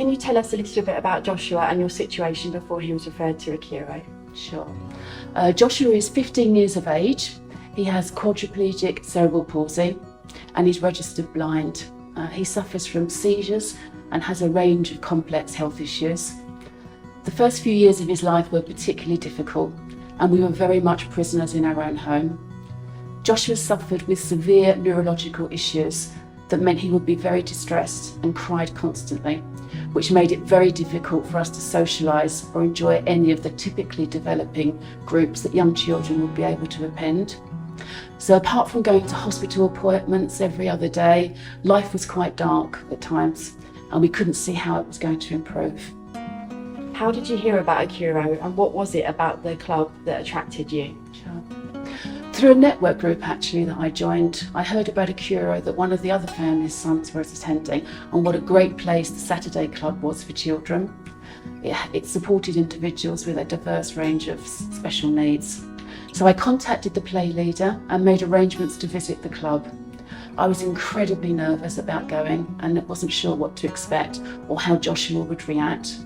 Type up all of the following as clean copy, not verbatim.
can you tell us a little bit about Joshua and your situation before he was referred to Accuro? Sure. Joshua is 15 years of age. He has quadriplegic cerebral palsy and he's registered blind. He suffers from seizures and has a range of complex health issues. The first few years of his life were particularly difficult and we were very much prisoners in our own home. Joshua suffered with severe neurological issues that meant he would be very distressed and cried constantly, which made it very difficult for us to socialise or enjoy any of the typically developing groups that young children would be able to attend. So apart from going to hospital appointments every other day, life was quite dark at times and we couldn't see how it was going to improve. How did you hear about Accuro and what was it about the club that attracted you? Sure. Through a network group actually that I joined, I heard about Accuro that one of the other family's sons was attending and what a great place the Saturday Club was for children. It supported individuals with a diverse range of special needs. So I contacted the play leader and made arrangements to visit the club. I was incredibly nervous about going and wasn't sure what to expect or how Joshua would react.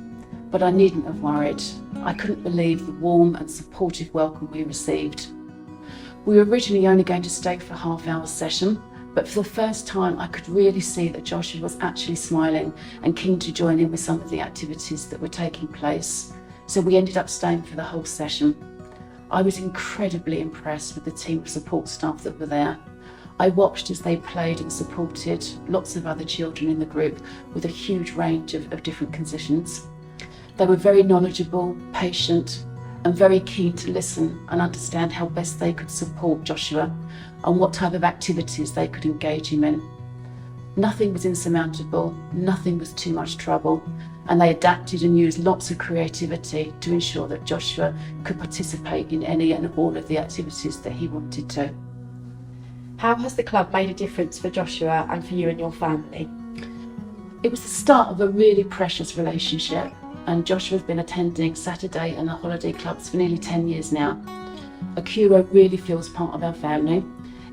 But I needn't have worried. I couldn't believe the warm and supportive welcome we received. We were originally only going to stay for a half-hour session, but for the first time I could really see that Joshua was actually smiling and keen to join in with some of the activities that were taking place. So we ended up staying for the whole session. I was incredibly impressed with the team of support staff that were there. I watched as they played and supported lots of other children in the group with a huge range of different conditions. They were very knowledgeable, patient, and very keen to listen and understand how best they could support Joshua and what type of activities they could engage him in. Nothing was insurmountable, nothing was too much trouble, and they adapted and used lots of creativity to ensure that Joshua could participate in any and all of the activities that he wanted to. How has the club made a difference for Joshua and for you and your family? It was the start of a really precious relationship, and Joshua's been attending Saturday and the holiday clubs for nearly 10 years now. Accuro really feels part of our family.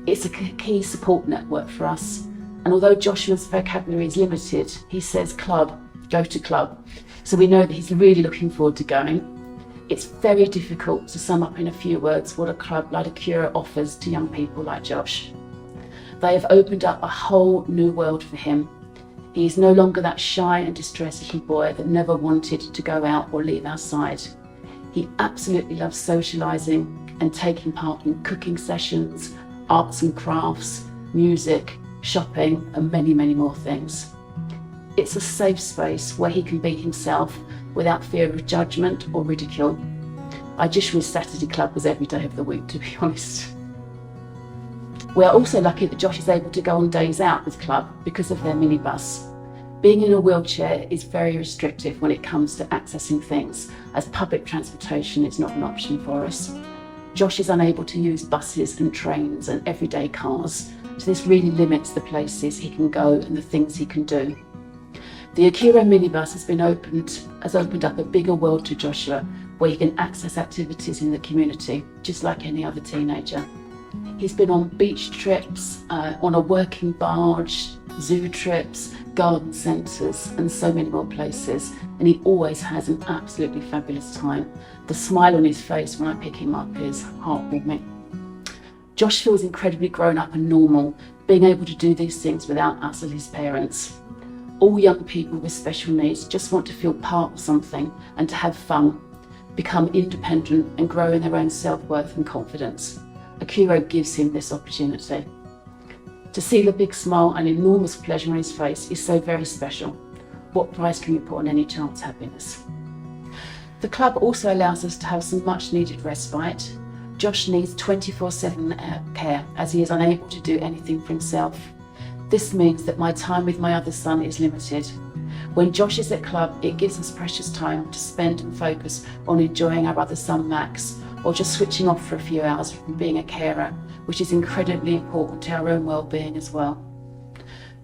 It's a key support network for us, and although Joshua's vocabulary is limited, he says club, go to club. So we know that he's really looking forward to going. It's very difficult to sum up in a few words what a club like Accuro offers to young people like Josh. They have opened up a whole new world for him. He is no longer that shy and distressed little boy that never wanted to go out or leave our side. He absolutely loves socialising and taking part in cooking sessions, arts and crafts, music, shopping, and many, many more things. It's a safe space where he can be himself without fear of judgment or ridicule. I just wish Saturday Club was every day of the week, to be honest. We are also lucky that Josh is able to go on days out with Club because of their minibus. Being in a wheelchair is very restrictive when it comes to accessing things, as public transportation is not an option for us. Josh is unable to use buses and trains and everyday cars, so this really limits the places he can go and the things he can do. The Accuro minibus has opened up a bigger world to Joshua, where he can access activities in the community, just like any other teenager. He's been on beach trips, on a working barge, zoo trips, garden centres, and so many more places, and he always has an absolutely fabulous time. The smile on his face when I pick him up is heartwarming. Josh feels incredibly grown up and normal, being able to do these things without us as his parents. All young people with special needs just want to feel part of something and to have fun, become independent and grow in their own self-worth and confidence. Accuro gives him this opportunity. To see the big smile and enormous pleasure on his face is so very special. What price can you put on any child's happiness? The club also allows us to have some much needed respite. Josh needs 24/7 care as he is unable to do anything for himself. This means that my time with my other son is limited. When Josh is at club, it gives us precious time to spend and focus on enjoying our other son Max, or just switching off for a few hours from being a carer, which is incredibly important to our own well-being as well.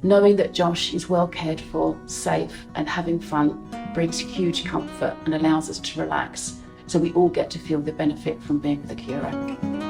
Knowing that Josh is well cared for, safe and having fun brings huge comfort and allows us to relax, so we all get to feel the benefit from being with Accuro.